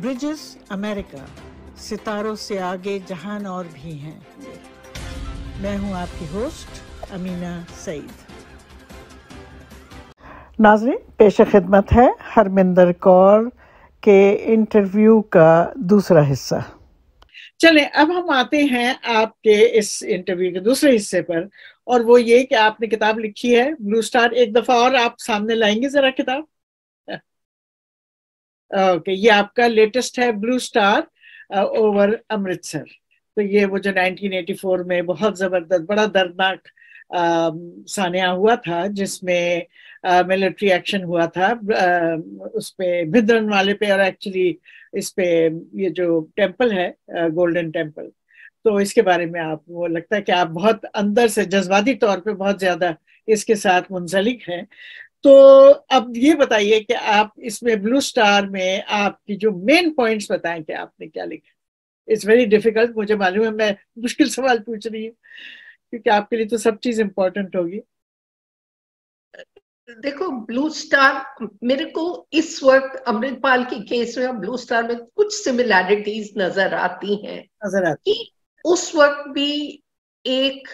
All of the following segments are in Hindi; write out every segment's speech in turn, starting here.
ब्रिजेस अमेरिका, सितारों से आगे जहान और भी हैं। मैं हूं आपकी होस्ट अमीना सईद। नाज़रीन, पेश खिदमत है हरमिंदर कौर के इंटरव्यू का दूसरा हिस्सा। चलें, अब हम आते हैं आपके इस इंटरव्यू के दूसरे हिस्से पर, और वो ये कि आपने किताब लिखी है ब्लू स्टार। एक दफा और आप सामने लाएंगे जरा किताब? ओके, ये आपका लेटेस्ट है, ब्लू स्टार ओवर अमृतसर। तो ये वो जो 1984 में बहुत जबरदस्त, बड़ा दर्दनाक सानिया हुआ था, जिसमें मिलिट्री एक्शन हुआ था उस पे, भिंद्रनवाले पे, और एक्चुअली इस पे ये जो टेम्पल है गोल्डन टेम्पल। तो इसके बारे में आपको लगता है कि आप बहुत अंदर से जज्बाती तौर पे बहुत ज्यादा इसके साथ मुंसलिक हैं। तो अब ये बताइए कि आप इसमें ब्लू स्टार में आपकी जो मेन पॉइंट्स बताएं कि आपने क्या लिखा। इट्स वेरी डिफिकल्ट, मुझे मालूम है, मैं मुश्किल सवाल पूछ रही हूँ क्योंकि आपके लिए तो सब चीज इंपॉर्टेंट होगी। देखो, ब्लू स्टार मेरे को इस वक्त अमृतपाल के केस में और ब्लू स्टार में कुछ सिमिलैरिटीज नजर आती हैं। कि उस वक्त भी एक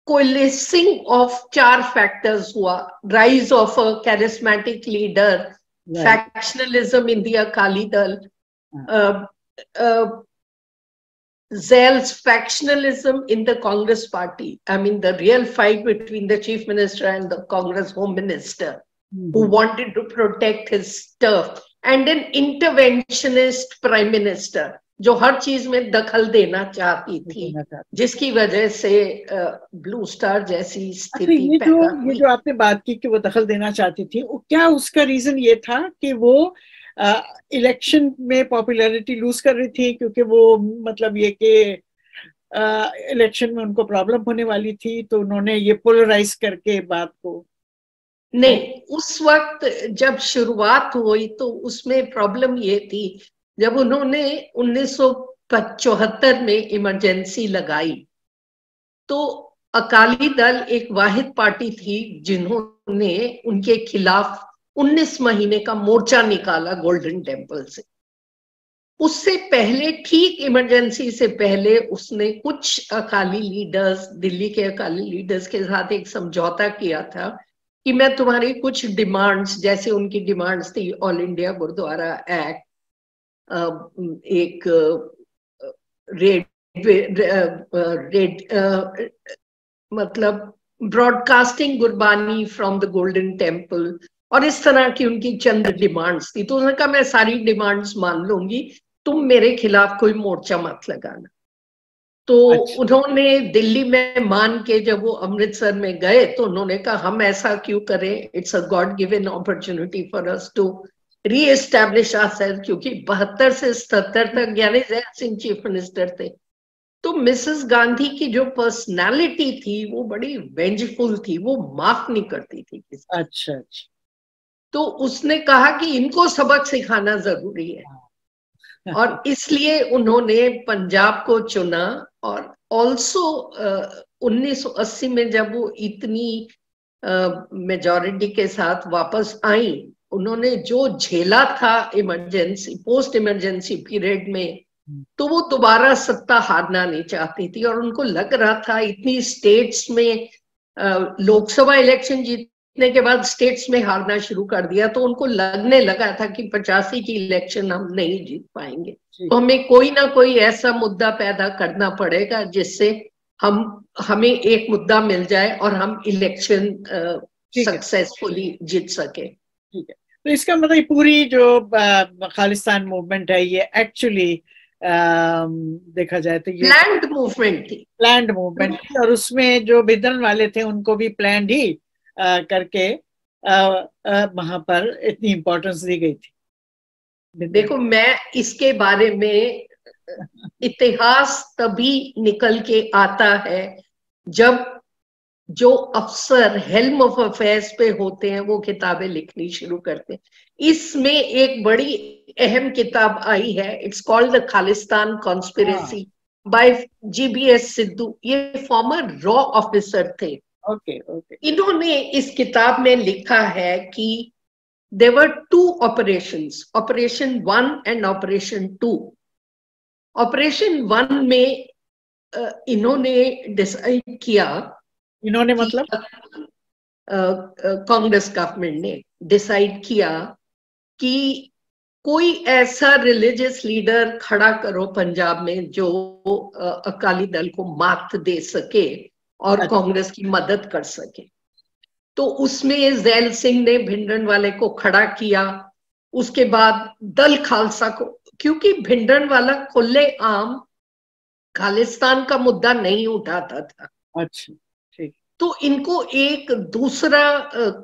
कोलिसिंग ऑफ 4 फैक्टर्स हुआ। Rise of a charismatic leader, factionalism in the Akali Dal, Zell's factionalism in the Congress party. I mean, the real fight between the chief minister and the Congress home minister, who wanted to protect his turf, and an interventionist prime minister, जो हर चीज में दखल देना चाहती थी, जिसकी वजह से ब्लू स्टार जैसी स्थिति पैदा हुई। ये जो आपने बात की कि वो दखल देना चाहती थी, क्या उसका रीजन ये था कि वो इलेक्शन में पॉपुलैरिटी लूज कर रही थी, क्योंकि वो मतलब ये कि इलेक्शन में उनको प्रॉब्लम होने वाली थी, तो उन्होंने ये पोलराइज करके बात को? नहीं, उस वक्त जब शुरुआत हुई तो उसमें प्रॉब्लम ये थी, जब उन्होंने 1975 में इमरजेंसी लगाई, तो अकाली दल एक वाहिद पार्टी थी जिन्होंने उनके खिलाफ 19 महीने का मोर्चा निकाला गोल्डन टेम्पल से। उससे पहले, ठीक इमरजेंसी से पहले, उसने कुछ अकाली लीडर्स, दिल्ली के अकाली लीडर्स के साथ एक समझौता किया था कि मैं तुम्हारी कुछ डिमांड्स, जैसे उनकी डिमांड्स थी ऑल इंडिया गुरुद्वारा एक्ट, एक मतलब broadcasting Gurbani from the golden temple, और इस तरह की उनकी चंद डिमांड्स थी। तो उन्होंने कहा मैं सारी डिमांड्स मान लूंगी, तुम मेरे खिलाफ कोई मोर्चा मत लगाना। तो उन्होंने दिल्ली में मान के, जब वो अमृतसर में गए, तो उन्होंने कहा हम ऐसा क्यों करें, it's a god given opportunity for us to re establish ourself, क्योंकि 72 से 77 तक ज्ञानी जैल सिंह चीफ मिनिस्टर थे। तो मिसेस गांधी की जो पर्सनालिटी थी वो बड़ी वेंजफुल थी, वो माफ नहीं करती थी किसी। अच्छा। तो उसने कहा कि इनको सबक सिखाना जरूरी है, और इसलिए उन्होंने पंजाब को चुना। और ऑल्सो 1980 में जब वो इतनी मेजॉरिटी के साथ वापस आई, उन्होंने जो झेला था इमरजेंसी, पोस्ट इमरजेंसी पीरियड में, तो वो दोबारा सत्ता हारना नहीं चाहती थी। और उनको लग रहा था, इतनी स्टेट्स में लोकसभा इलेक्शन जीतने के बाद स्टेट्स में हारना शुरू कर दिया, तो उनको लगने लगा था कि 85 की इलेक्शन हम नहीं जीत पाएंगे, तो हमें कोई ना कोई ऐसा मुद्दा पैदा करना पड़ेगा जिससे हमें एक मुद्दा मिल जाए और हम इलेक्शन सक्सेसफुली जीत सके। ठीक है, तो इसका मतलब पूरी जो खालिस्तान मूवमेंट है, ये एक्चुअली देखा जाए तो ये प्लान्ड मूवमेंट थी, और उसमें जो बिदन वाले थे उनको भी प्लान्ड ही करके वहां पर इतनी इंपॉर्टेंस दी गई थी। देखो, मैं इसके बारे में इतिहास तभी निकल के आता है जब जो अफसर हेल्म ऑफ अफेयर्स पे होते हैं वो किताबें लिखनी शुरू करते हैं। इसमें एक बड़ी अहम किताब आई है, it's called the Khalistan conspiracy by GBS Sidhu. ये फॉर्मर रॉ ऑफिसर थे। ओके। इन्होंने इस किताब में लिखा है कि there were two operations, Operation 1 and Operation 2. Operation 1 में इन्होंने डिसाइड किया, इन्होंने मतलब कांग्रेस गवर्नमेंट ने डिसाइड किया कि कोई ऐसा रिलीजियस लीडर खड़ा करो पंजाब में जो अकाली दल को मात दे सके और कांग्रेस की मदद कर सके। तो उसमें ज़ैल सिंह ने भिंडरनवाले को खड़ा किया। उसके बाद दल खालसा को, क्योंकि भिंडरनवाला खुले आम खालिस्तान का मुद्दा नहीं उठाता था, अच्छा ठीक, तो इनको एक दूसरा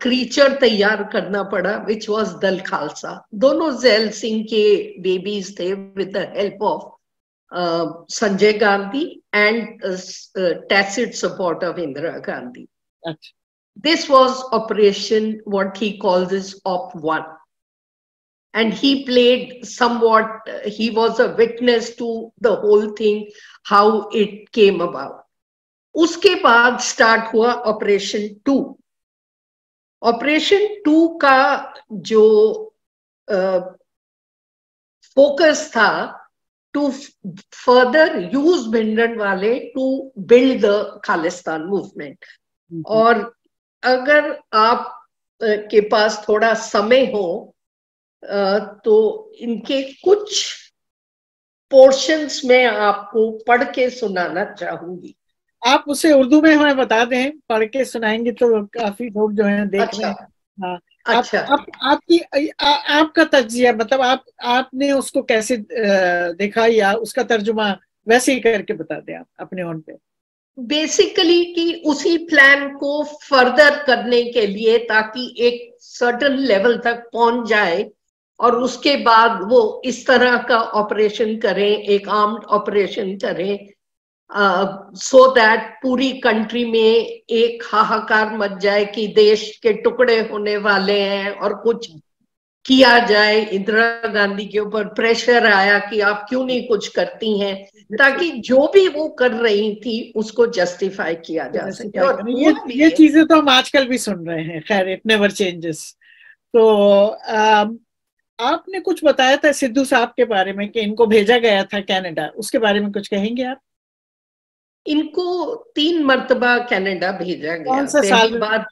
क्रीचर तैयार करना पड़ा, विच वॉज दल खालसा। दोनों ज़ैल सिंह के बेबीज थे with the help of Sanjay Gandhi and tacit support of Indira Gandhi. अच्छा, this was operation, what he calls is Op 1, and he played somewhat, he was a witness to the whole thing, how it came about. उसके बाद स्टार्ट हुआ ऑपरेशन 2। ऑपरेशन 2 का जो फोकस था to further use भिंडरनवाले to build the Khalistan movement। और अगर आप के पास थोड़ा समय हो तो इनके कुछ पोर्शंस में आपको पढ़ के सुनाना चाहूंगी। आप उसे उर्दू में हमें बता दें, पढ़ के सुनाएंगे तो काफी लोग जो हैं देख रहे हैं। हाँ, अच्छा, आपका तज्जिया, मतलब आपने उसको कैसे देखा, या उसका तर्जुमा वैसे ही करके बता दें आप अपने ओन पे। बेसिकली कि उसी प्लान को फर्दर करने के लिए, ताकि एक सर्टेन लेवल तक पहुंच जाए और उसके बाद वो इस तरह का ऑपरेशन करें, एक आर्म्ड ऑपरेशन करें, सो दैट पूरी कंट्री में एक हाहाकार मच जाए कि देश के टुकड़े होने वाले हैं और कुछ किया जाए। इंदिरा गांधी के ऊपर प्रेशर आया कि आप क्यों नहीं कुछ करती हैं, ताकि जो भी वो कर रही थी उसको जस्टिफाई किया जा सके। और ये चीजें तो हम आजकल भी सुन रहे हैं, खैर इट नेवर चेंजेस। तो आपने कुछ बताया था सिद्धू साहब के बारे में कि इनको भेजा गया था कनाडा, उसके बारे में कुछ कहेंगे आप? इनको 3 मर्तबा कनाडा भेजा गया। कौन सा साल? पहली बार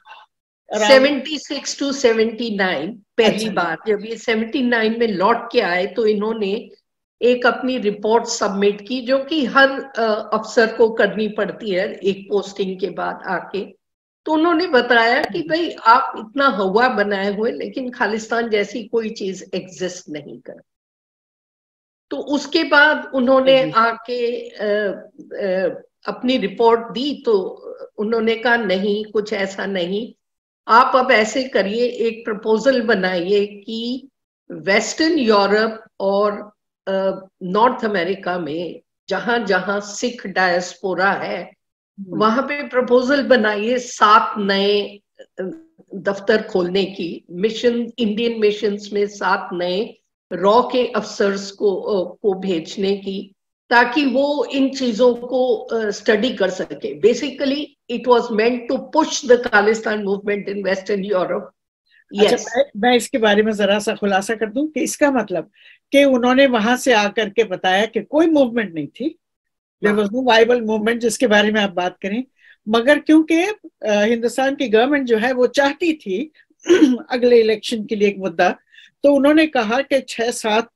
76 to 79। पहली बार जब ये 79 में लौट के आए तो इन्होंने एक अपनी रिपोर्ट सबमिट की, जो कि हर अफसर को करनी पड़ती है एक पोस्टिंग के बाद आके। तो उन्होंने बताया कि भाई आप इतना हवा बनाए हुए, लेकिन खालिस्तान जैसी कोई चीज एग्जिस्ट नहीं कर। तो उसके बाद उन्होंने आके अपनी रिपोर्ट दी, तो उन्होंने कहा नहीं, कुछ ऐसा नहीं, आप अब ऐसे करिए, एक प्रपोजल बनाइए कि वेस्टर्न यूरोप और नॉर्थ अमेरिका में जहां जहां सिख डायस्पोरा है वहां पे प्रपोजल बनाइए 7 नए दफ्तर खोलने की, मिशन, इंडियन मिशंस में 7 नए रॉ के अफसर्स को भेजने की, ताकि वो इन चीजों को स्टडी कर सके। Basically it was meant to push the Khalistan movement in western Europe. अच्छा, मैं इसके बारे में जरा सा खुलासा कर दूं कि इसका मतलब कि उन्होंने वहां से आकर के बताया कि कोई मूवमेंट नहीं थी, there was no viable movement जिसके बारे में आप बात करें, मगर क्योंकि हिंदुस्तान की गवर्नमेंट जो है वो चाहती थी अगले इलेक्शन के लिए एक मुद्दा, तो उन्होंने कहा कि 6-7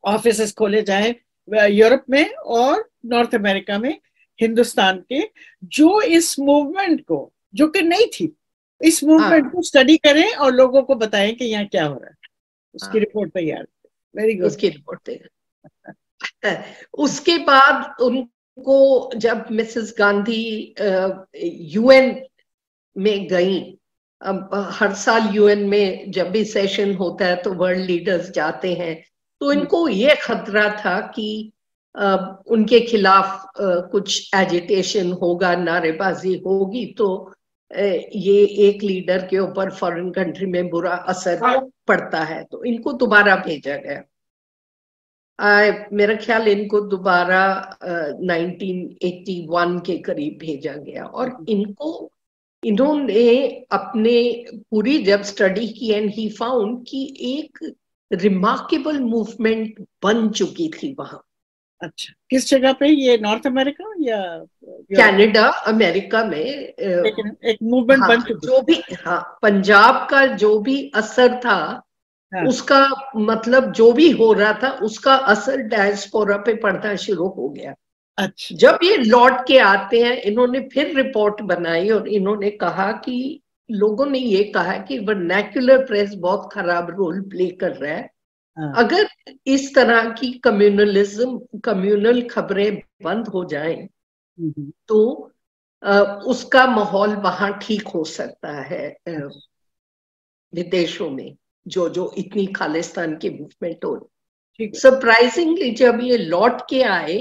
ऑफिस खोले जाए यूरोप में और नॉर्थ अमेरिका में हिंदुस्तान के, जो इस मूवमेंट को, जो कि नहीं थी, इस मूवमेंट को स्टडी करें और लोगों को बताएं कि यहाँ क्या हो रहा है। उसकी रिपोर्ट तैयार। Very good. उसकी रिपोर्ट तैयार। उसके बाद उनको जब मिसेस गांधी यूएन में गई, अब हर साल यूएन में जब भी सेशन होता है तो वर्ल्ड लीडर्स जाते हैं, तो इनको ये खतरा था कि उनके खिलाफ कुछ एजिटेशन होगा, नारेबाजी होगी, तो ये एक लीडर के ऊपर फॉरेन कंट्री में बुरा असर पड़ता है, तो इनको दोबारा भेजा गया। मेरा ख्याल इनको दोबारा 1981 के करीब भेजा गया, और इनको इन्होंने अपने पूरी जब स्टडी की एंड ही फाउंड कि एक रिमार्केबल मूवमेंट बन चुकी थी वहां। अच्छा, किस जगह पे? ये नॉर्थ अमेरिका या कनाडा, अमेरिका में लेकिन एक मूवमेंट हाँ, बन चुकी जो भी, हाँ, पंजाब का जो भी असर था, हाँ। उसका मतलब जो भी हो रहा था उसका असर डायस्पोरा पे पड़ना शुरू हो गया। अच्छा। जब ये लौट के आते हैं, इन्होंने फिर रिपोर्ट बनाई और इन्होंने कहा कि लोगों ने ये कहा कि वर्नैक्युलर प्रेस बहुत खराब रोल प्ले कर रहा है। हाँ। अगर इस तरह की कम्युनल खबरें बंद हो जाएं तो उसका माहौल वहां ठीक हो सकता है। विदेशों में जो जो इतनी खालिस्तान की मूवमेंट हो रही, ठीक है। सरप्राइजिंगली जब ये लौट के आए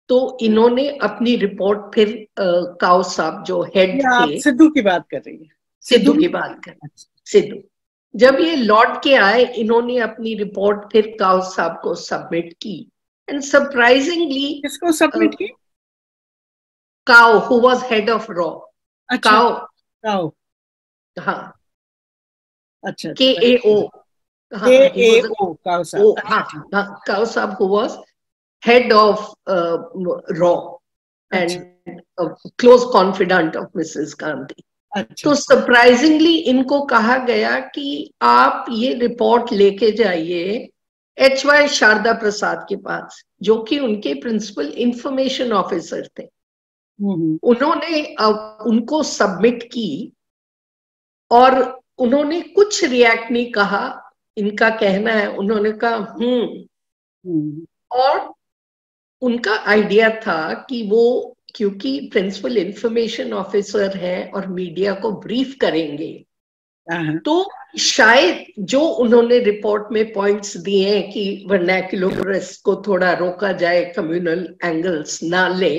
तो इन्होंने अपनी रिपोर्ट फिर काओ साहब जो हेड ये आप थे, सिद्धू की बात कर रही है? सिद्धू की बात कर, अच्छा। सिद्धू, जब ये लौट के आए इन्होंने अपनी रिपोर्ट फिर काओ साहब को सबमिट की एंड सरप्राइजिंगली किसको सबमिट की? Kao who was head of रॉ, अच्छा। काओ, काओ। हाँ, अच्छा के अच्छा। ए ओ, के हाँ, ही ए वाज, ओ काओ साहब। ओ, अच्छा हाँ, ठीक। हाँ, काओ साहब हु वाज हेड ऑफ रॉ अच्छा and close confidant of Mrs Gandhi. अच्छा। तो सरप्राइजिंगली इनको कहा गया कि आप ये रिपोर्ट लेके जाइए HY शारदा प्रसाद के पास, जो कि उनके प्रिंसिपल इंफॉर्मेशन ऑफिसर थे। उन्होंने उनको सबमिट की और उन्होंने कुछ रिएक्ट नहीं कहा। इनका कहना है उन्होंने कहा और उनका आइडिया था कि वो क्योंकि प्रिंसिपल इंफॉर्मेशन ऑफिसर है और मीडिया को ब्रीफ करेंगे, तो शायद जो उन्होंने रिपोर्ट में पॉइंट्स दिए हैं कि वर्नैक्युलर प्रेस को थोड़ा रोका जाए, कम्युनल एंगल्स ना ले,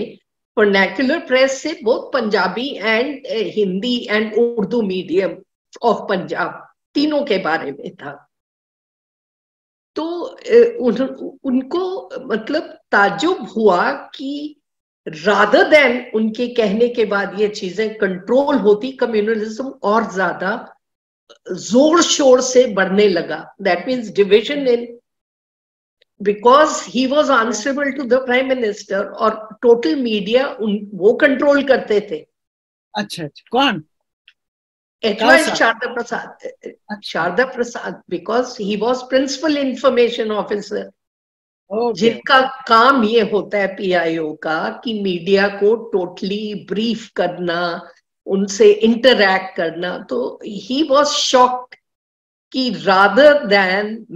वर्नैक्युलर प्रेस से both Punjabi and Hindi and Urdu medium of Punjab तीनों के बारे में था। तो उनको मतलब ताज्जुब हुआ कि रादर देन उनके कहने के बाद ये चीजें कंट्रोल होती, कम्युनलिज्म और ज्यादा जोर शोर से बढ़ने लगा। That means division in, because he was answerable to the prime minister और टोटल मीडिया वो कंट्रोल करते थे। अच्छा अच्छा। कौन? HY Sharada Prasad, Sharada Prasad, because he was principal information officer, जिनका काम ये होता है PIO का कि मीडिया को टोटली ब्रीफ करना, उनसे इंटरैक्ट करना। तो ही वॉज शॉक्ड कि रादर देन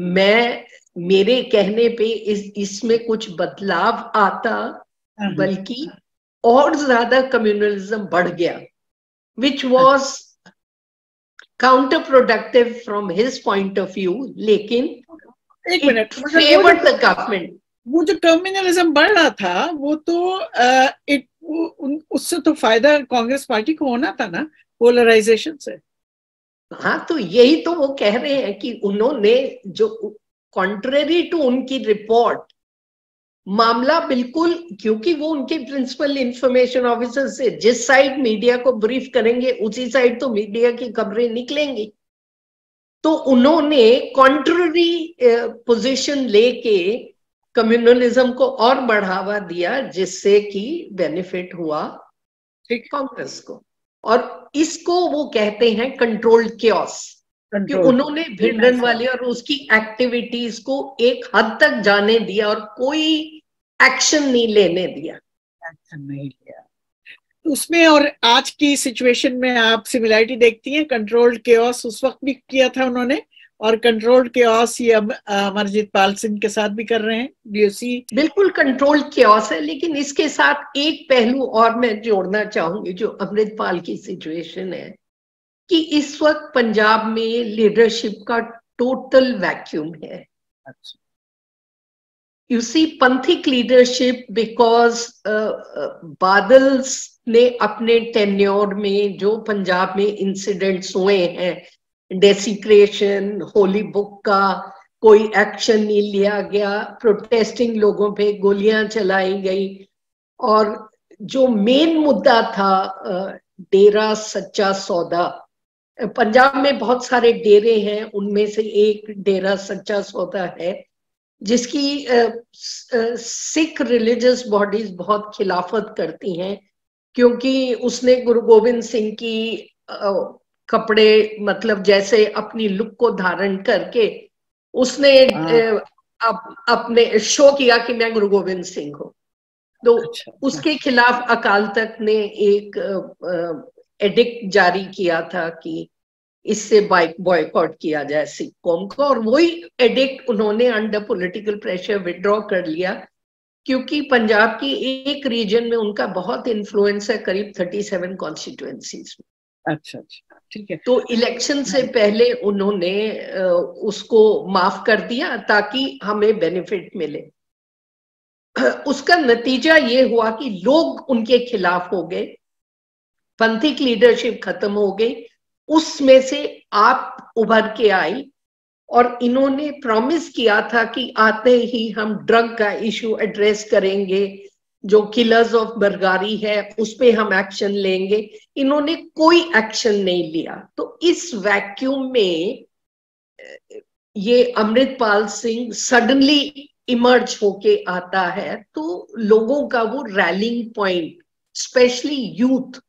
मेरे कहने पे इसमें कुछ बदलाव आता, बल्कि और ज्यादा कम्युनलिज्म बढ़ गया, which was counter productive from his point of view. लेकिन एक मिनट, फेवर्ड द गवर्नमेंट। वो जो कम्युनलिज्म बढ़ रहा था वो तो उससे तो फायदा कांग्रेस पार्टी को होना था ना, पोलराइजेशन से। हाँ, तो यही तो वो कह रहे हैं कि उन्होंने जो कॉन्ट्रेरी टू उनकी रिपोर्ट, मामला बिल्कुल, क्योंकि वो उनके प्रिंसिपल इंफॉर्मेशन ऑफिसर से जिस साइड मीडिया को ब्रीफ करेंगे उसी साइड तो मीडिया की खबरें निकलेंगी। तो उन्होंने कॉन्ट्ररी पोजीशन लेके कम्युनलिज्म को और बढ़ावा दिया, जिससे कि बेनिफिट हुआ कांग्रेस को। और इसको वो कहते हैं कंट्रोल्ड क्योस, कि उन्होंने भिंडरनवाले और उसकी एक्टिविटीज को एक हद तक जाने दिया और कोई एक्शन नहीं लेने दिया। एक्शन नहीं लिया उसमें। और आज की सिचुएशन में आप सिमिलरिटी देखती हैं? कंट्रोल्ड केओस उस वक्त भी किया था उन्होंने, और कंट्रोल्ड केओस ये अमरजीत पाल सिंह के साथ भी कर रहे हैं DOC। बिल्कुल कंट्रोल्ड केओस है, लेकिन इसके साथ एक पहलू और मैं जोड़ना चाहूंगी जो अमृतपाल की सिचुएशन है, कि इस वक्त पंजाब में लीडरशिप का टोटल वैक्यूम है। अच्छा। यू सी पंथिक लीडरशिप, बिकॉज बादल ने अपने टेन्योर में जो पंजाब में इंसिडेंट्स हुए हैं, डेसिक्रेशन, होली बुक का कोई एक्शन नहीं लिया गया, प्रोटेस्टिंग लोगों पे गोलियां चलाई गई, और जो मेन मुद्दा था डेरा सच्चा सौदा। पंजाब में बहुत सारे डेरे हैं, उनमें से एक डेरा सच्चा सौदा है, जिसकी सिख रिलीजियस बॉडीज बहुत खिलाफत करती हैं, क्योंकि उसने गुरु गोविंद सिंह की कपड़े, मतलब जैसे अपनी लुक को धारण करके उसने अपने शो किया कि मैं गुरु गोविंद सिंह हूँ। तो उसके खिलाफ अकाल तख्त ने एक एडिक्ट जारी किया था कि इससे बॉयकॉट किया जाए सिख कौम को, और वही एडिक्ट उन्होंने अंडर पॉलिटिकल प्रेशर विड्रॉ कर लिया, क्योंकि पंजाब की एक रीजन में उनका बहुत इन्फ्लुएंस है, करीब 37 कॉन्स्टिट्यूएंसीज में। अच्छा, ठीक है। तो इलेक्शन से पहले उन्होंने उसको माफ कर दिया ताकि हमें बेनिफिट मिले। उसका नतीजा ये हुआ कि लोग उनके खिलाफ हो गए, पंथिक लीडरशिप खत्म हो गई, उसमें से आप उभर के आई, और इन्होंने प्रॉमिस किया था कि आते ही हम ड्रग का इशू एड्रेस करेंगे, जो किलर्स ऑफ बरगारी है उस पे हम एक्शन लेंगे। इन्होंने कोई एक्शन नहीं लिया। तो इस वैक्यूम में ये अमृतपाल सिंह सडनली इमर्ज होके आता है, तो लोगों का वो रैलिंग पॉइंट, स्पेशली यूथ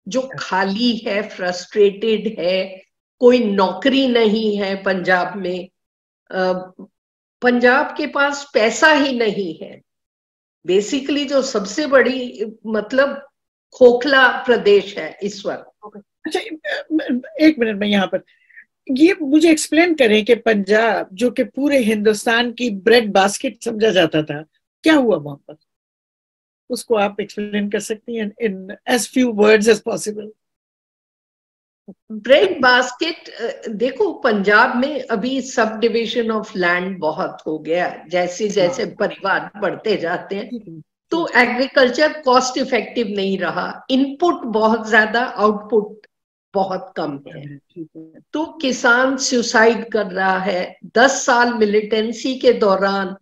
जो खाली है, फ्रस्ट्रेटेड है, कोई नौकरी नहीं है पंजाब में, पंजाब के पास पैसा ही नहीं है, बेसिकली जो सबसे बड़ी मतलब खोखला प्रदेश है इस वक्त। अच्छा, एक मिनट में यहाँ पर ये मुझे एक्सप्लेन करें कि पंजाब जो कि पूरे हिंदुस्तान की ब्रेड बास्केट समझा जाता था, क्या हुआ वहां पर, उसको आप एक्सप्लेन कर सकती हैं in as few words as possible. Bread basket, देखो पंजाब में अभी सब डिविजन ऑफ लैंड बहुत हो गया, जैसे जैसे परिवार बढ़ते जाते हैं, तो एग्रीकल्चर कॉस्ट इफेक्टिव नहीं रहा, इनपुट बहुत ज्यादा, आउटपुट बहुत कम है। तो किसान सुसाइड कर रहा है। 10 साल मिलिटेंसी के दौरान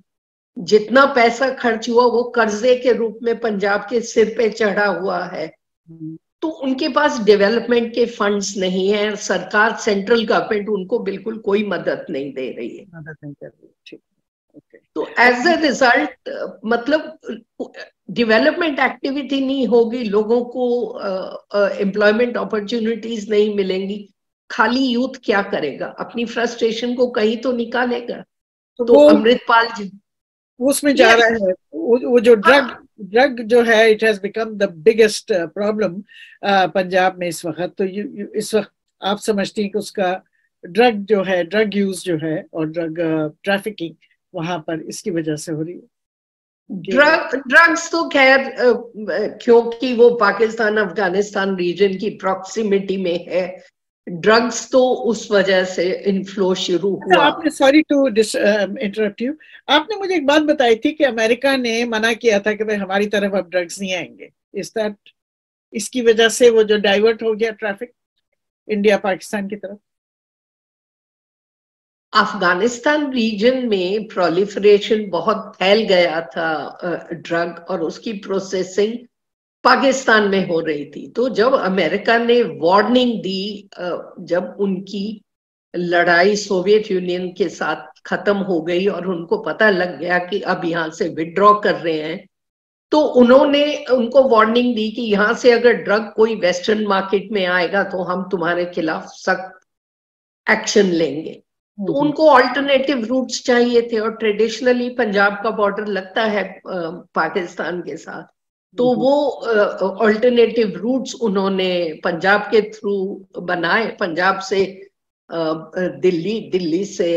जितना पैसा खर्च हुआ वो कर्जे के रूप में पंजाब के सिर पे चढ़ा हुआ है। तो उनके पास डेवलपमेंट के फंड्स नहीं है, सरकार, सेंट्रल गवर्नमेंट उनको बिल्कुल कोई मदद नहीं दे रही है। मदद नहीं कर रही। तो एज अ रिजल्ट मतलब डेवलपमेंट एक्टिविटी नहीं होगी, लोगों को एम्प्लॉयमेंट अपॉर्चुनिटीज नहीं मिलेंगी, खाली यूथ क्या करेगा, अपनी फ्रस्ट्रेशन को कहीं तो निकालेगा। तो अमृतपाल जी उसमें जा रहा है, वो जो ड्रग जो है, it has become the biggest problem Punjab में इस वक्त। तो इस वक्त आप समझती हैं कि उसका ड्रग जो है, ड्रग यूज जो है और ड्रग ट्रैफिकिंग वहां पर इसकी वजह से हो रही है। ड्रग्स तो खैर क्योंकि वो पाकिस्तान अफगानिस्तान रीजन की प्रॉक्सिमिटी में है, ड्रग्स तो उस वजह से इनफ्लो शुरू हुआ। आपने, सॉरी टू इंटरप्ट यू, आपने मुझे एक बात बताई थी कि अमेरिका ने मना किया था कि भाई हमारी तरफ अब ड्रग्स नहीं आएंगे। इस दैट, इसकी वजह से वो जो डाइवर्ट हो गया ट्रैफिक इंडिया पाकिस्तान की तरफ? अफगानिस्तान रीजन में प्रोलिफरेशन बहुत फैल गया था ड्रग, और उसकी प्रोसेसिंग पाकिस्तान में हो रही थी। तो जब अमेरिका ने वार्निंग दी, जब उनकी लड़ाई सोवियत यूनियन के साथ खत्म हो गई और उनको पता लग गया कि अब यहाँ से विड्रॉ कर रहे हैं, तो उन्होंने उनको वार्निंग दी कि यहाँ से अगर ड्रग कोई वेस्टर्न मार्केट में आएगा तो हम तुम्हारे खिलाफ सख्त एक्शन लेंगे। तो उनको ऑल्टरनेटिव रूट्स चाहिए थे, और ट्रेडिशनली पंजाब का बॉर्डर लगता है पाकिस्तान के साथ, तो वो ऑल्टरनेटिव रूट्स उन्होंने पंजाब के थ्रू बनाए। पंजाब से दिल्ली, दिल्ली से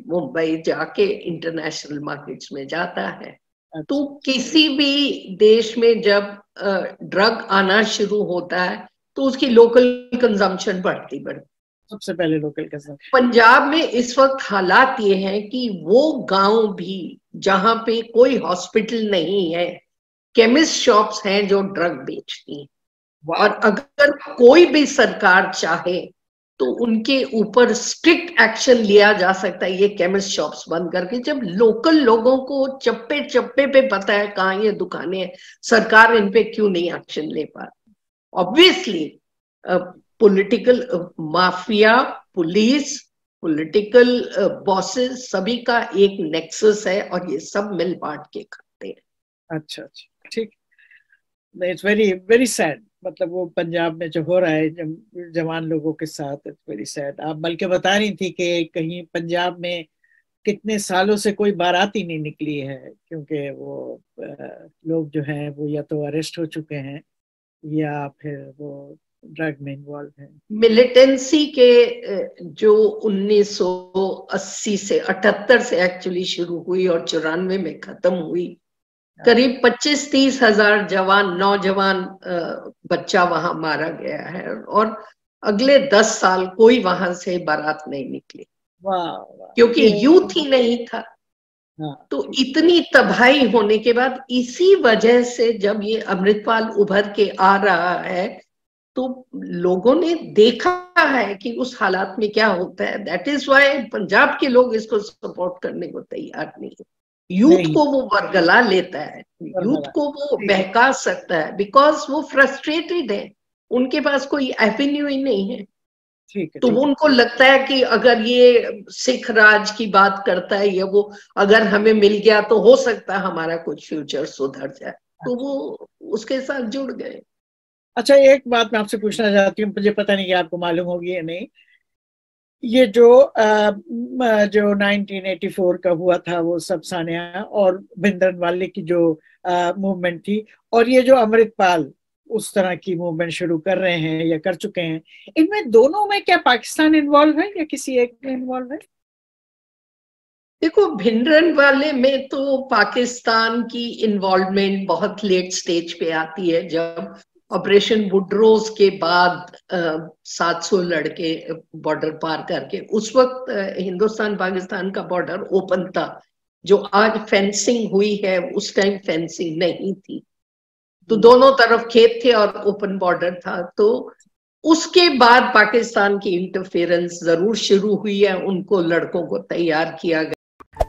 मुंबई जाके इंटरनेशनल मार्केट्स में जाता है। तो किसी भी देश में जब ड्रग आना शुरू होता है तो उसकी लोकल कंजम्पशन बढ़ती सबसे पहले लोकल कंजम्पशन। पंजाब में इस वक्त हालात ये हैं कि वो गांव भी जहां पे कोई हॉस्पिटल नहीं है, केमिस्ट शॉप्स हैं जो ड्रग बेचती हैं, और अगर कोई भी सरकार चाहे तो उनके ऊपर स्ट्रिक्ट एक्शन लिया जा सकता है ये केमिस्ट शॉप्स बंद करके। जब लोकल लोगों को चप्पे चप्पे पे पता है कहाँ ये दुकानें हैं, सरकार इन पे क्यों नहीं एक्शन ले पा रही? Obviously political mafia, police, political bosses, सभी का एक नेक्सस है और ये सब मिल बांट के खाते हैं। अच्छा अच्छा, ठीक। इट्स वेरी वेरी सैड, मतलब वो पंजाब में जो हो रहा है जवान लोगों के साथ, इट्स वेरी सैड। आप बल्कि बता रही थी कि कहीं पंजाब में कितने सालों से कोई बारात ही नहीं निकली है, क्योंकि वो लोग जो हैं वो या तो अरेस्ट हो चुके हैं या फिर वो ड्रग में इन्वॉल्व हैं। मिलिटेंसी के जो 1980 से 78 से एक्चुअली शुरू हुई और 94 में खत्म हुई, करीब 25-30 हजार जवान, नौजवान बच्चा वहां मारा गया है और अगले 10 साल कोई वहां से बारात नहीं निकली। वाह, क्योंकि यूथ ही नहीं था। हाँ, तो इतनी तबाही होने के बाद इसी वजह से जब ये अमृतपाल उभर के आ रहा है तो लोगों ने देखा है कि उस हालात में क्या होता है। दैट इज वाई पंजाब के लोग इसको सपोर्ट करने को तैयार नहीं है। यूथ को वो वर्गला लेता है, यूथ को वो बहका सकता है, बिकॉज वो फ्रस्ट्रेटेड है, उनके पास कोई एवेन्यू ही नहीं है। तो वो उनको लगता है कि अगर ये सिख राज की बात करता है या वो अगर हमें मिल गया तो हो सकता है हमारा कुछ फ्यूचर सुधर जाए, तो वो उसके साथ जुड़ गए। अच्छा, एक बात मैं आपसे पूछना चाहती हूँ, मुझे पता नहीं कि आपको मालूम होगी या नहीं। ये जो 1984 का हुआ था वो सब सानिया और भिंडरानवाले की जो मूवमेंट थी, और ये जो अमृतपाल उस तरह की मूवमेंट शुरू कर रहे हैं या कर चुके हैं, इनमें दोनों में क्या पाकिस्तान इन्वॉल्व है या किसी एक में इन्वॉल्व है? देखो, भिंडरानवाले में तो पाकिस्तान की इन्वॉल्वमेंट बहुत लेट स्टेज पे आती है, जब ऑपरेशन वुडरोज के बाद 700 लड़के बॉर्डर पार करके, उस वक्त हिंदुस्तान पाकिस्तान का बॉर्डर ओपन था। जो आज फेंसिंग हुई है उस टाइम फेंसिंग नहीं थी, तो दोनों तरफ खेत थे और ओपन बॉर्डर था। तो उसके बाद पाकिस्तान की इंटरफेरेंस जरूर शुरू हुई है, उनको लड़कों को तैयार किया गया।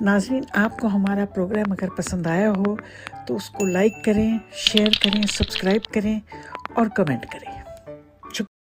नाज़रीन, आपको हमारा प्रोग्राम अगर पसंद आया हो तो उसको लाइक करें, शेयर करें, सब्सक्राइब करें और कमेंट करें।